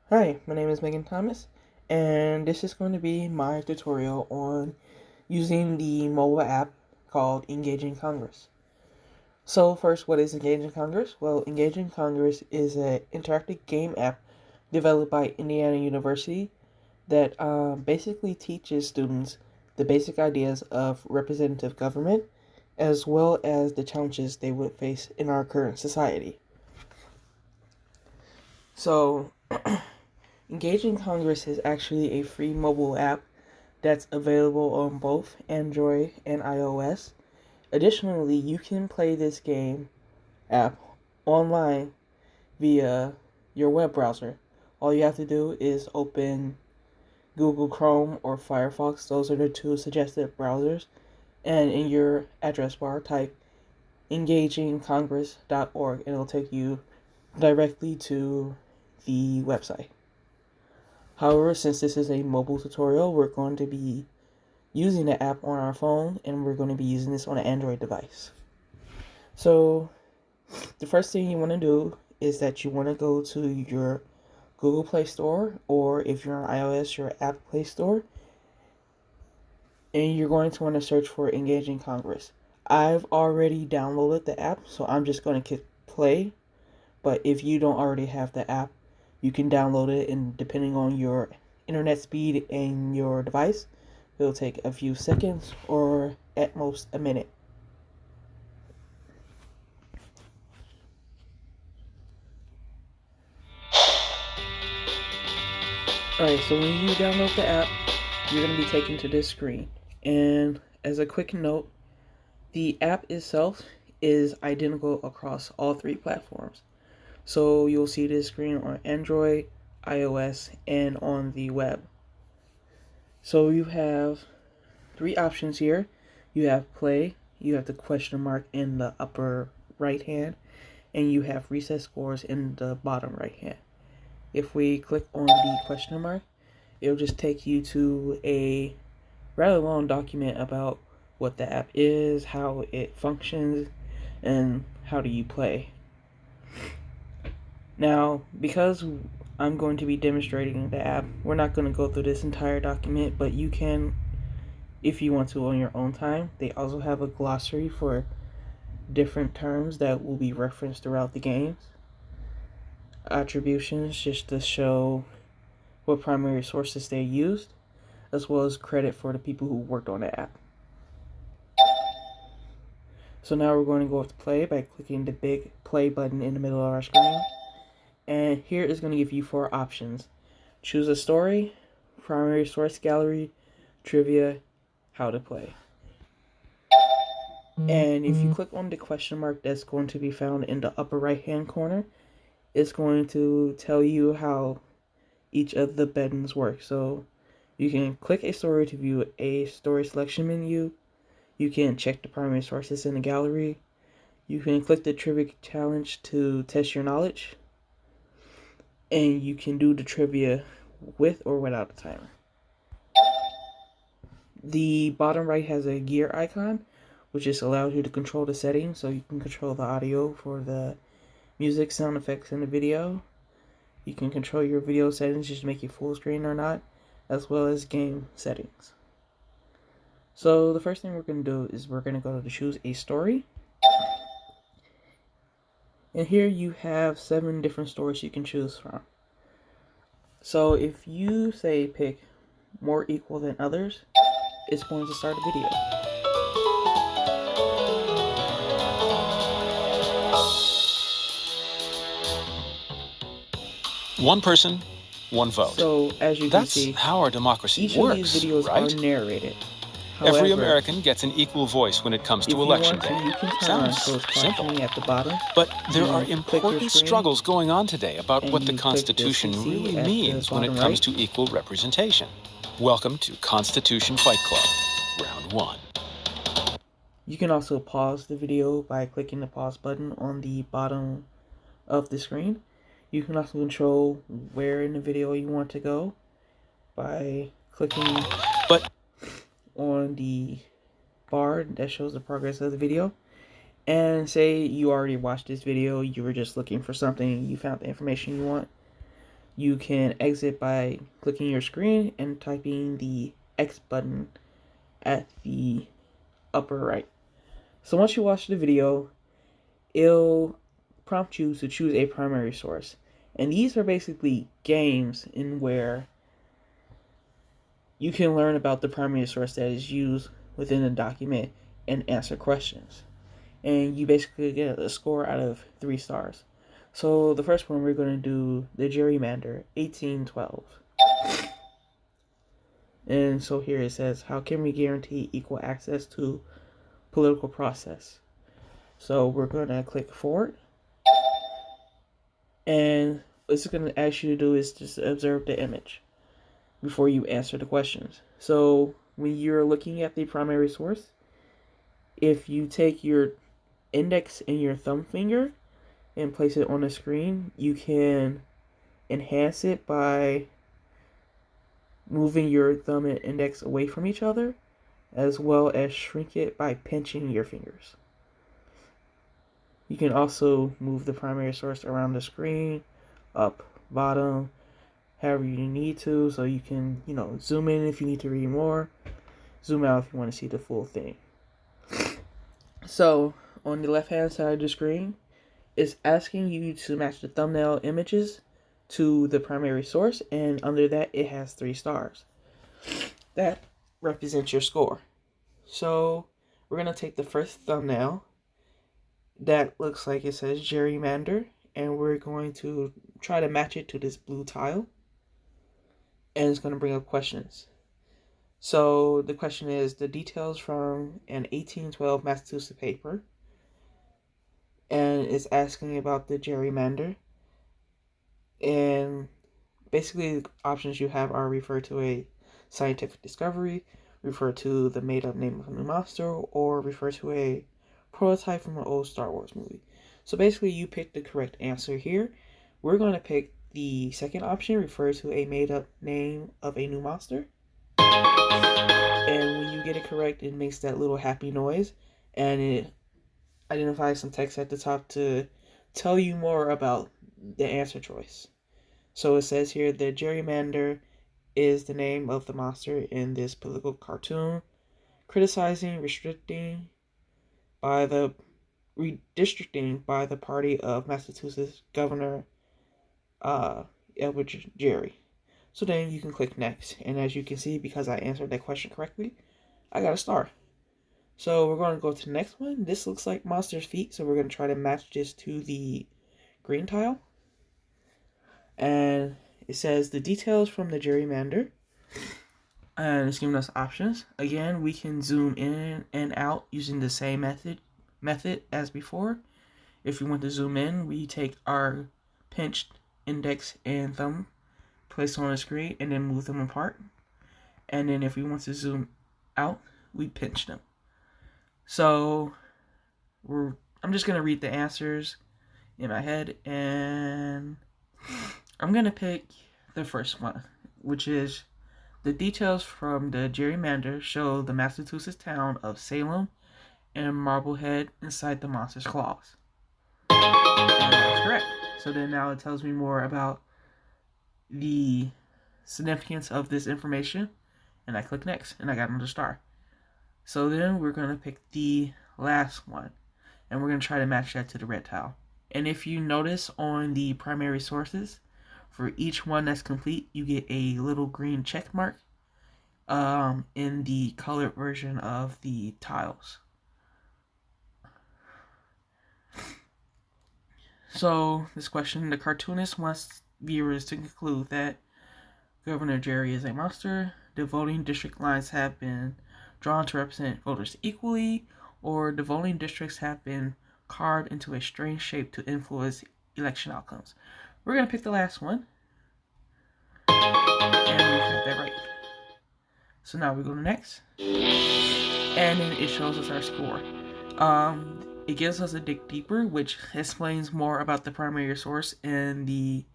Hi, my name is Megan Thomas, and this is going to be my tutorial on using the mobile app called Engaging Congress. So first, what is Engaging Congress? Well, Engaging Congress is an interactive game app developed by Indiana University that basically teaches students the basic ideas of representative government as well as the challenges they would face in our current society. So, Engaging Congress is actually a free mobile app that's available on both Android and iOS. Additionally, you can play this game app online via your web browser. All you have to do is open Google Chrome or Firefox. Those are the two suggested browsers. And in your address bar, type engagingcongress.org and it'll take you directly to the website. However, since this is a mobile tutorial, we're going to be using the app on our phone, and we're going to be using this on an Android device. So, the first thing you want to do is that you want to go to your Google Play Store, or if you're on iOS, your App Play Store, and you're going to want to search for Engaging Congress. I've already downloaded the app, so I'm just going to click play, but if you don't already have the app, you can download it, and depending on your internet speed and your device, it'll take a few seconds or at most a minute. Alright, so when you download the app, you're going to be taken to this screen. And as a quick note, the app itself is identical across all three platforms. So you'll see this screen on Android, iOS, and on the web. So you have three options here. You have play, you have the question mark in the upper right hand, and you have reset scores in the bottom right hand. If we click on the question mark, it'll just take you to a rather long document about what the app is, how it functions, and how do you play. Now, because I'm going to be demonstrating the app, we're not going to go through this entire document, but you can, if you want to, on your own time. They also have a glossary for different terms that will be referenced throughout the games. Attributions, just to show what primary sources they used, as well as credit for the people who worked on the app. So now we're going to go to play by clicking the big play button in the middle of our screen. And here is going to give you four options. Choose a story, primary source gallery, trivia, how to play. And if you click on the question mark that's going to be found in the upper right hand corner, it's going to tell you how each of the buttons work. So you can click a story to view a story selection menu. You can check the primary sources in the gallery. You can click the trivia challenge to test your knowledge. And you can do the trivia with or without a timer. The bottom right has a gear icon, which just allows you to control the settings, so you can control the audio for the music, sound effects in the video. You can control your video settings just to make it full screen or not, as well as game settings. So the first thing we're going to do is we're going to go to choose a story. And here you have 7 different stories you can choose from. So if you say pick more equal than others, it's going to start a video. One person, one vote. So as you can see, That's how our democracy each works, of these videos right? are narrated. Every However, American gets an equal voice when it comes if to you election want to, day. you can turn on Sounds closed simple. captioning at the bottom. But there are You click your important screen, struggles going on today about and what the you click the Constitution CC really at the means when it bottom comes right. to equal representation. Welcome to Constitution Fight Club, Round 1. You can also pause the video by clicking the pause button on the bottom of the screen. You can also control where in the video you want to go by clicking on the bar that shows the progress of the video. And say you already watched this video, you were just looking for something, you found the information you want. You can exit by clicking your screen and typing the X button at the upper right. So once you watch the video, it'll prompt you to choose a primary source. And these are basically games in where you can learn about the primary source that is used within the document and answer questions. And you basically get a score out of 3 stars. So the first one we're going to do the gerrymander 1812. And so here it says, how can we guarantee equal access to political process? So we're going to click forward. And what it's going to ask you to do is just observe the image before you answer the questions. So when you're looking at the primary source, if you take your index and your thumb finger and place it on the screen, you can enhance it by moving your thumb and index away from each other, as well as shrink it by pinching your fingers. You can also move the primary source around the screen, up, bottom, however you need to, so you can, zoom in if you need to read more, zoom out if you want to see the full thing. So, on the left-hand side of the screen, it's asking you to match the thumbnail images to the primary source, and under that, it has 3 stars. That represents your score. So, we're going to take the first thumbnail that looks like it says gerrymander, and we're going to try to match it to this blue tile, and it's going to bring up questions. So the question is the details from an 1812 Massachusetts paper, and it's asking about the gerrymander, and basically the options you have are refer to a scientific discovery, refer to the made up name of a new monster, or refer to a prototype from an old Star Wars movie. So basically you pick the correct answer here. We're going to pick the second option, refer to a made up name of a new monster. And when you get it correct, it makes that little happy noise, and it identifies some text at the top to tell you more about the answer choice. So it says here, the gerrymander is the name of the monster in this political cartoon, criticizing redistricting by the party of Massachusetts Governor Edward Gerry. So then you can click next, and as you can see, because I answered that question correctly, I got a star. So we're going to go to the next one. This looks like monster's feet, so we're going to try to match this to the green tile. And it says the details from the gerrymander, and it's giving us options. Again, we can zoom in and out using the same method as before. If we want to zoom in, we take our pinched index and thumb, place on the screen, and then move them apart. And then if we want to zoom out, we pinch them. So I'm just going to read the answers in my head, and I'm going to pick the first one, which is the details from the gerrymander show the Massachusetts town of Salem and Marblehead inside the monster's claws. And that's correct. So then now it tells me more about the significance of this information, and I click next, and I got another star. So then we're going to pick the last one, and we're going to try to match that to the red tile. And if you notice on the primary sources, for each one that's complete, you get a little green check mark in the colored version of the tiles. So this question, the cartoonist wants viewers to conclude that Governor Gerry is a monster, the voting district lines have been drawn to represent voters equally, or the voting districts have been carved into a strange shape to influence election outcomes. We're going to pick the last one, and we've got that right. So now we go to next, and then it shows us our score. It gives us a dig deeper, which explains more about the primary source and the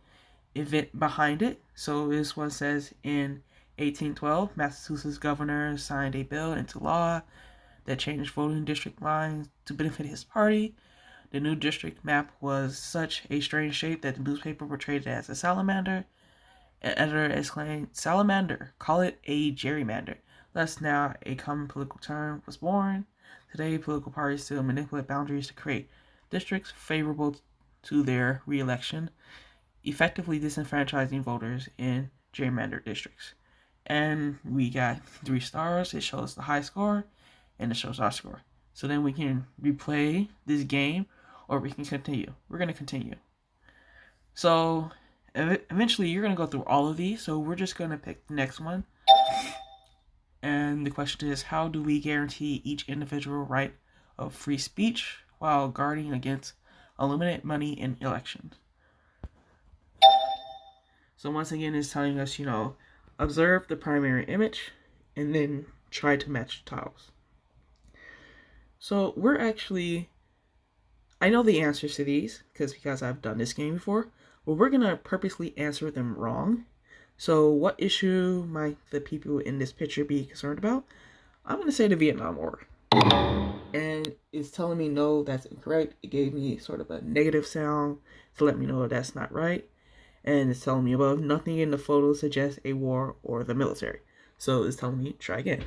event behind it. So this one says, in 1812, Massachusetts governor signed a bill into law that changed voting district lines to benefit his party. The new district map was such a strange shape that the newspaper portrayed it as a salamander. An editor exclaimed, "Salamander, call it a gerrymander. Thus now a common political term was born. Today, political parties still manipulate boundaries to create districts favorable to their re-election, effectively disenfranchising voters in gerrymandered districts." And we got 3 stars. It shows the high score, and it shows our score. So then we can replay this game, or we can continue. We're going to continue. So eventually you're going to go through all of these, so we're just going to pick the next one. And the question is, how do we guarantee each individual right of free speech while guarding against unlimited money in elections? So once again, it's telling us, observe the primary image and then try to match the tiles. So I know the answers to these because I've done this game before, but we're going to purposely answer them wrong. So what issue might the people in this picture be concerned about? I'm going to say the Vietnam War. And it's telling me no, that's incorrect. It gave me sort of a negative sound to let me know that's not right. And it's telling me above, nothing in the photo suggests a war or the military. So it's telling me try again.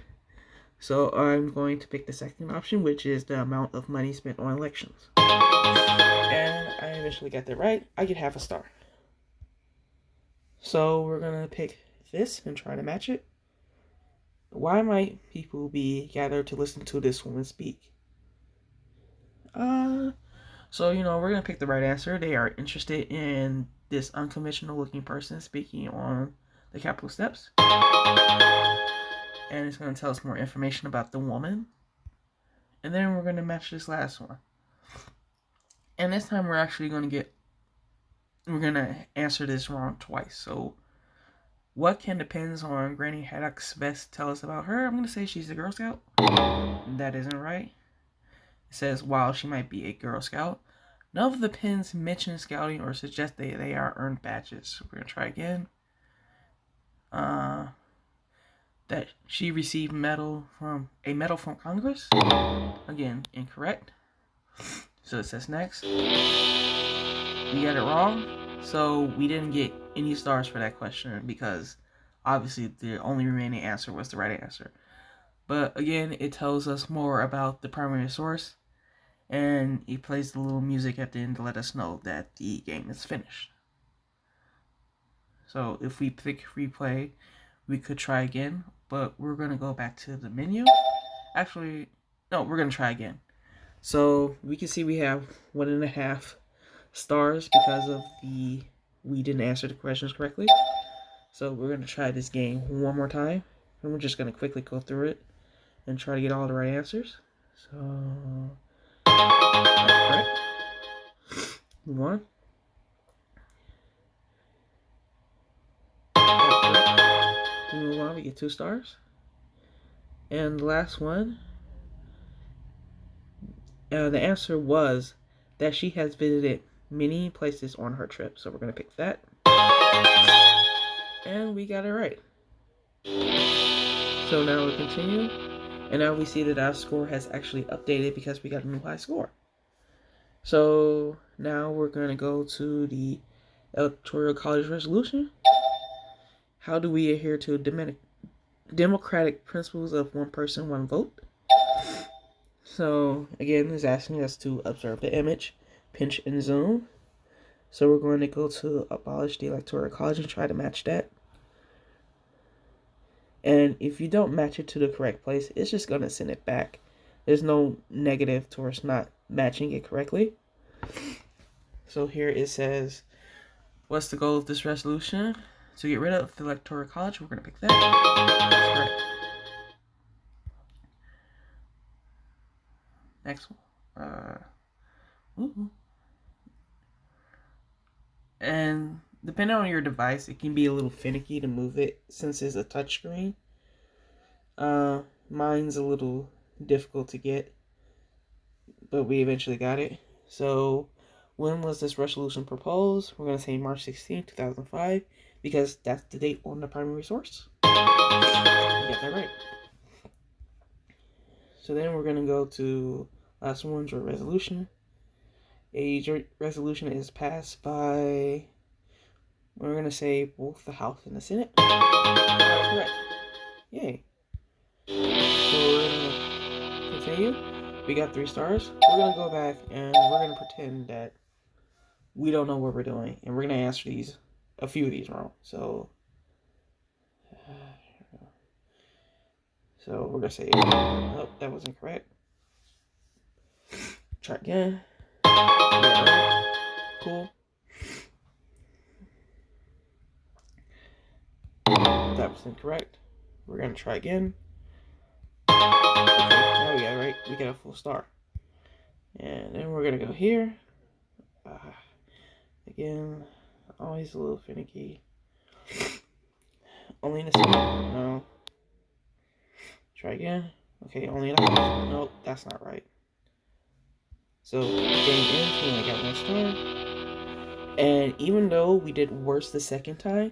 So I'm going to pick the second option, which is the amount of money spent on elections. And I eventually got that right. I get half a star. So we're going to pick this and try to match it. Why might people be gathered to listen to this woman speak? So, we're going to pick the right answer. They are interested in this unconventional looking person speaking on the Capitol steps. And it's going to tell us more information about the woman. And then we're going to match this last one. And this time we're going to answer this wrong twice. So, what can the pins on Granny Haddock's vest tell us about her? I'm going to say she's a Girl Scout. That isn't right. It says, while she might be a Girl Scout, none of the pins mention scouting or suggest they are earned badges. We're going to try again. That she received a medal from Congress. Again, incorrect. So it says next. We got it wrong. So we didn't get any stars for that question because obviously the only remaining answer was the right answer. But again, it tells us more about the primary source, and it plays the little music at the end to let us know that the game is finished. So if we pick replay, we could try again, but we're going to go back to the menu. Actually, no, we're going to try again. So we can see we have 1.5 stars because of we didn't answer the questions correctly. So we're going to try this game one more time, and we're just going to quickly go through it and try to get all the right answers. So that's correct. Move on. That's correct. We move on. We get 2 stars. And the last one, the answer was that she has visited many places on her trip. So we're going to pick that. And we got it right. So now we continue. And now we see that our score has actually updated because we got a new high score. So now we're going to go to the Electoral College resolution. How do we adhere to democratic principles of one person, one vote? So again, it's asking us to observe the image, pinch and zoom. So we're going to go to abolish the Electoral College and try to match that. And if you don't match it to the correct place, it's just going to send it back. There's no negative towards not matching it correctly. So here it says, what's the goal of this resolution? To get rid of the Electoral College. We're going to pick that. That's correct. Next one. And depending on your device, it can be a little finicky to move it since it's a touchscreen. Mine's a little difficult to get, but we eventually got it. So when was this resolution proposed? We're going to say March 16, 2005, because that's the date on the primary source. We got that right. So then we're going to go to last one's resolution. A resolution is passed by We're going to say both the House and the Senate. That's correct. Yay. So we're going to continue. We got 3 stars. We're going to go back and we're going to pretend that we don't know what we're doing. And we're going to answer a few of these wrong. So we're going to say, oh, that wasn't correct. Try again. Right. Cool. That was incorrect. We're going to try again. Okay, now we got it right. We got a full star. And then we're going to go here. Again, always a little finicky. Only in a second. No. Try again. Okay, only in a house. Nope, that's not right. So, game ends. We only got 1 star. And even though we did worse the second time,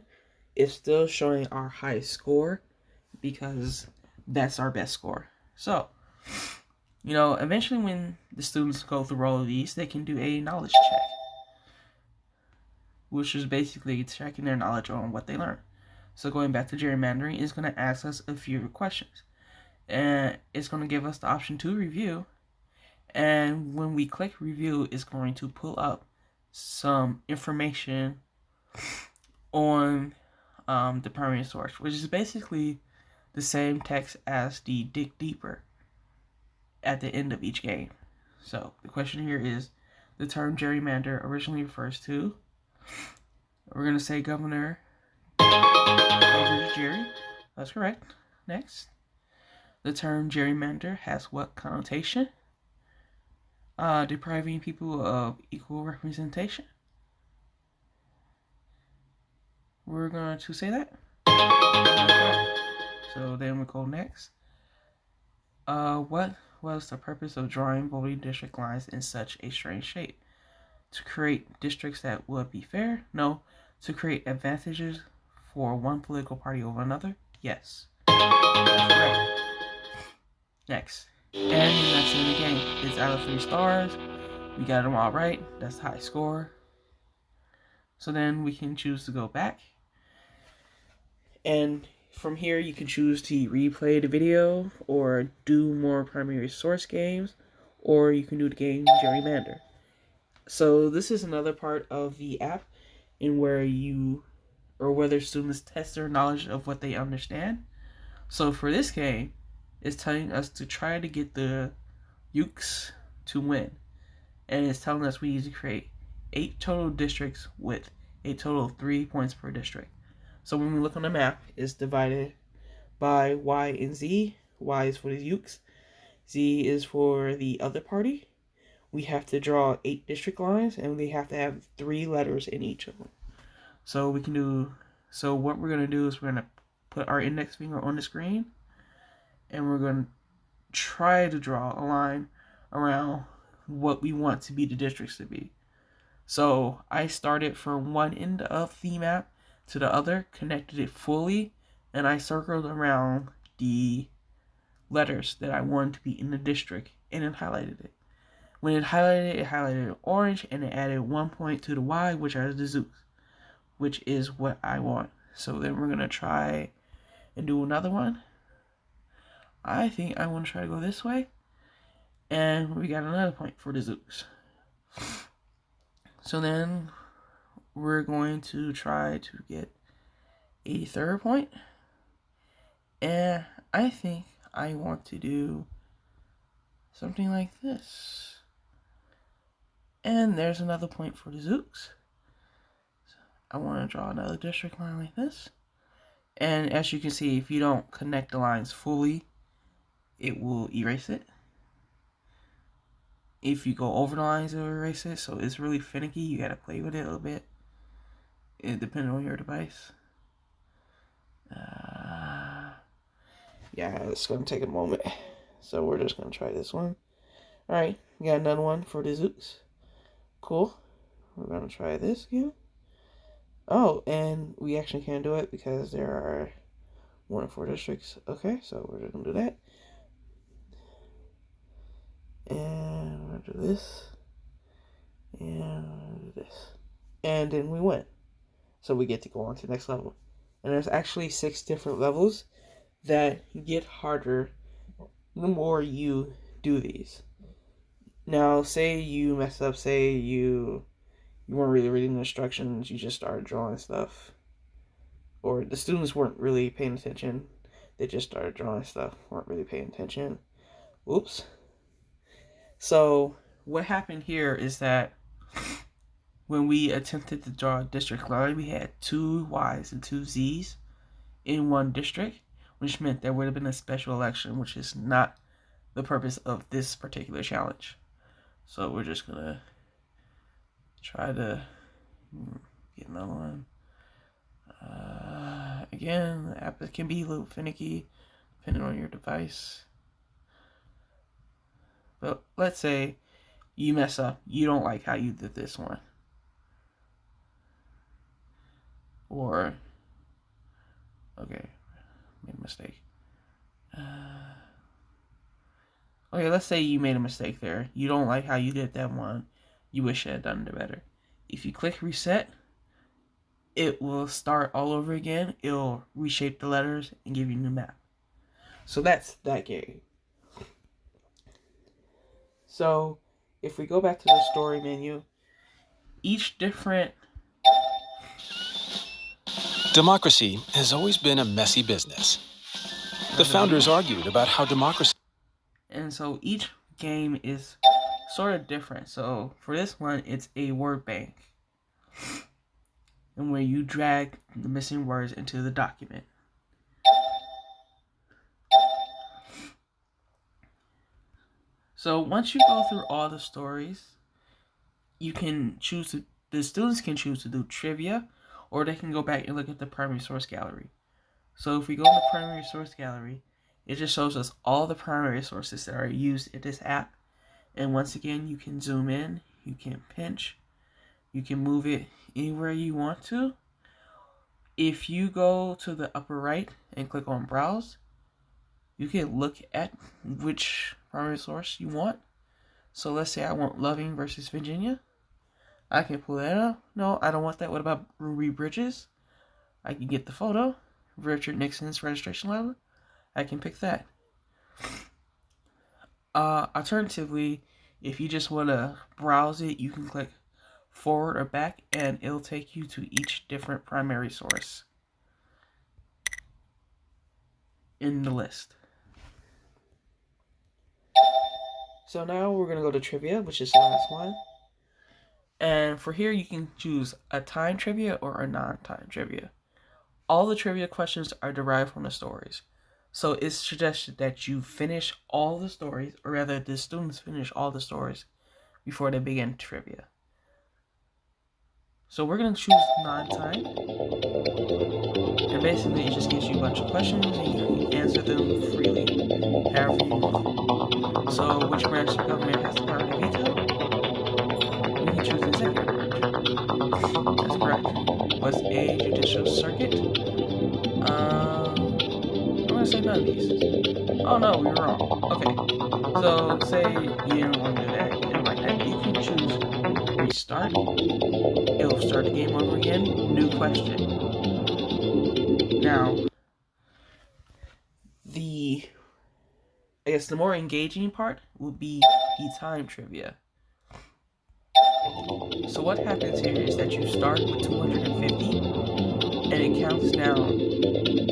it's still showing our highest score because that's our best score. So, eventually when the students go through all of these, they can do a knowledge check, which is basically checking their knowledge on what they learned. So going back to gerrymandering, it's going to ask us a few questions. And it's going to give us the option to review. And when we click review, it's going to pull up some information on the primary source, which is basically the same text as the dig deeper at the end of each game. So the question here is, the term gerrymander originally refers to, we're going to say Governor Jerry. That's correct. Next. The term gerrymander has what connotation? Depriving people of equal representation. We're going to say that. So then we go next. What was the purpose of drawing voting district lines in such a strange shape? To create districts that would be fair? No. To create advantages for one political party over another? Yes. That's correct. Next. And that's in the game. It's out of 3 stars. We got them all right. That's the high score. So then we can choose to go back. And from here, you can choose to replay the video or do more primary source games, or you can do the game gerrymander. So this is another part of the app in whether students test their knowledge of what they understand. So for this game, it's telling us to try to get the Ukes to win. And it's telling us we need to create 8 total districts with a total of 3 points per district. So when we look on the map, it's divided by Y and Z. Y is for the Ukes. Z is for the other party. We have to draw 8 district lines, and we have to have 3 letters in each of them. So what we're going to do is we're going to put our index finger on the screen, and we're going to try to draw a line around what we want to be the districts to be. So I started from one end of the map to the other, connected it fully, and I circled around the letters that I wanted to be in the district, and then highlighted it. When it highlighted orange, and it added 1 point to the Y, which are the Zooks, which is what I want. So then we're going to try and do another one. I think I want to try to go this way. And we got another point for the Zooks. So then we're going to try to get a 3rd point. And I think I want to do something like this. And there's another point for the Zooks. So I want to draw another district line like this. And as you can see, if you don't connect the lines fully, it will erase it. If you go over the lines, it will erase it. So it's really finicky. You got to play with it a little bit. It depends on your device. Yeah, it's going to take a moment. So we're just going to try this one. Alright, we got another one for the Zooks. Cool. We're going to try this again. Oh, and we actually can't do it because there are 1 and 4 districts. Okay, so we're just going to do that. And we're going to do this. And we're going to do this. And then we win. So we get to go on to the next level. And there's actually 6 different levels that get harder the more you do these. Now, say you mess up, say you weren't really reading the instructions, you just started drawing stuff. Or the students weren't really paying attention. They just started drawing stuff, weren't really paying attention. Oops. So, what happened here is that when we attempted to draw a district line, we had 2 Y's and 2 Z's in one district, which meant there would have been a special election, which is not the purpose of this particular challenge. So we're just gonna try to get another one. Again, the app can be a little finicky depending on your device. But let's say you mess up. You don't like how you did this one. Or, okay, made a mistake. Okay, let's say you made a mistake there. You don't like how you did that one. You wish you had done it better. If you click reset, it will start all over again. It'll reshape the letters and give you a new map. So that's that game. So if we go back to the story menu, each different... Democracy has always been a messy business. The founders argued about how democracy... And so each game is sort of different. So for this one, it's a word bank, and where you drag the missing words into the document. So once you go through all the stories, you can choose to, the students can choose to do trivia, or they can go back and look at the primary source gallery. So if we go in the primary source gallery, it just shows us all the primary sources that are used in this app. And once again, you can zoom in, you can pinch, you can move it anywhere you want to. If you go to the upper right and click on browse, you can look at which primary source you want. So let's say I want Loving versus Virginia. I can pull that up. No, I don't want that. What about Ruby Bridges? I can get the photo. Richard Nixon's registration letter. I can pick that. Alternatively, if you just want to browse it, you can click forward or back, and it'll take you to each different primary source in the list. So now we're going to go to trivia, which is the last one. And for here, you can choose a time trivia or a non-time trivia. All the trivia questions are derived from the stories. So it's suggested that you finish all the stories, or rather the students finish all the stories before they begin trivia. So we're going to choose non-time. And basically it just gives you a bunch of questions and you can answer them freely, however you want. So which branch of government has the power to veto? We can choose the executive branch. That's correct. What's a judicial circuit? I'm going to say none of these. Oh no, we were wrong. Okay. So say you didn't want to do that, you didn't like that. You can choose restart. It'll start the game over again. New question. Now, I guess the more engaging part will be the time trivia. So what happens here is that you start with 250, and it counts down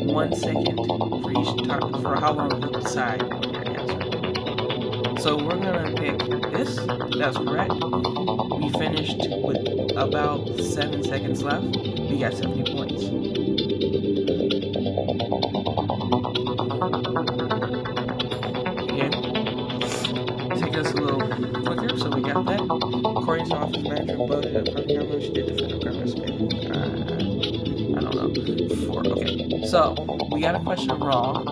1 second for each time, for how long you decide on your answer. So we're gonna pick this. That's correct. We finished with about 7 seconds left. We got 70 points. Again, take us a little quicker, so we got that. According to Office Manager, budget of cameras, did the federal government spend? I don't know. 4. Okay. So we got a question wrong.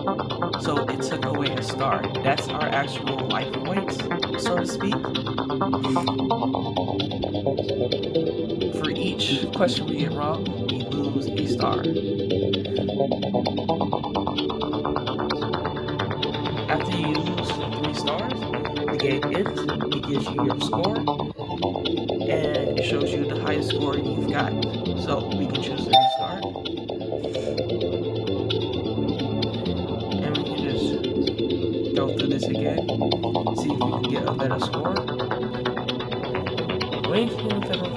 So it took away a star. That's our actual life points, so to speak. For each question we get wrong, we lose a star. After you lose 3 stars, the game ends. It gives you your score, and it shows you the highest score you've got. So we can choose to restart, and we can just go through this again, see if we can get a better score. Waiting for the federal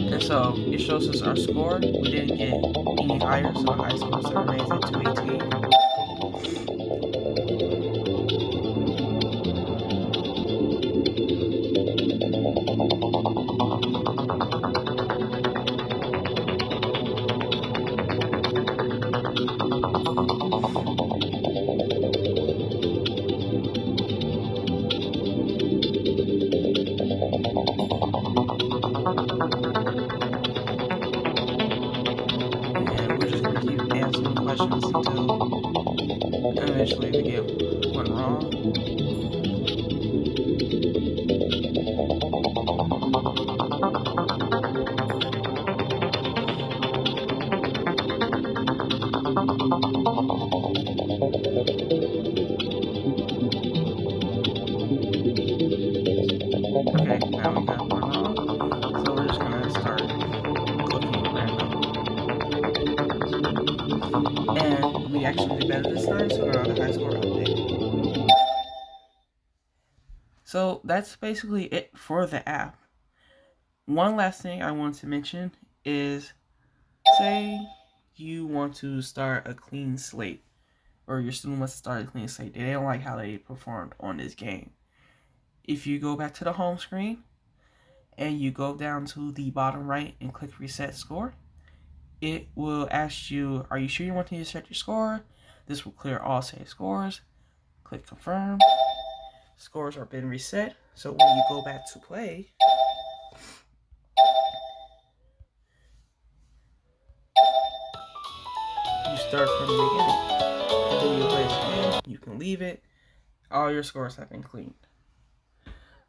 and so it shows us our score. We didn't get any higher, so our high score still remains at 218. And we're just going to keep answering questions until eventually we get one wrong. Okay, now we got one wrong, so we're just gonna start clicking random. And we actually did better this time, so now the high score updated. So that's basically it for the app. One last thing I want to mention is, say you want to start a clean slate, or your student wants to start a clean slate. They don't like how they performed on this game. If you go back to the home screen and you go down to the bottom right and click reset score, it will ask you, are you sure you want to reset your score? This will clear all saved scores. Click confirm. Scores are been reset. So when you go back to play, you start from the beginning. And then you play again. You can leave it. All your scores have been cleaned.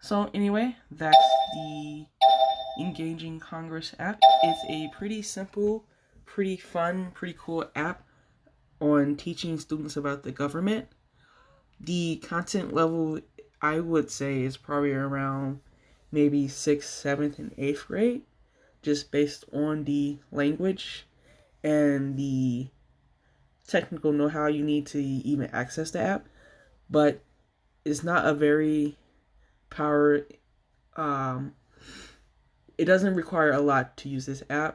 So anyway, that's the Engaging Congress app. It's a pretty simple, pretty fun, pretty cool app on teaching students about the government. The content level, I would say, is probably around maybe 6th, 7th, and 8th grade, just based on the language and the technical know-how you need to even access the app. But it's not a very it doesn't require a lot to use this app.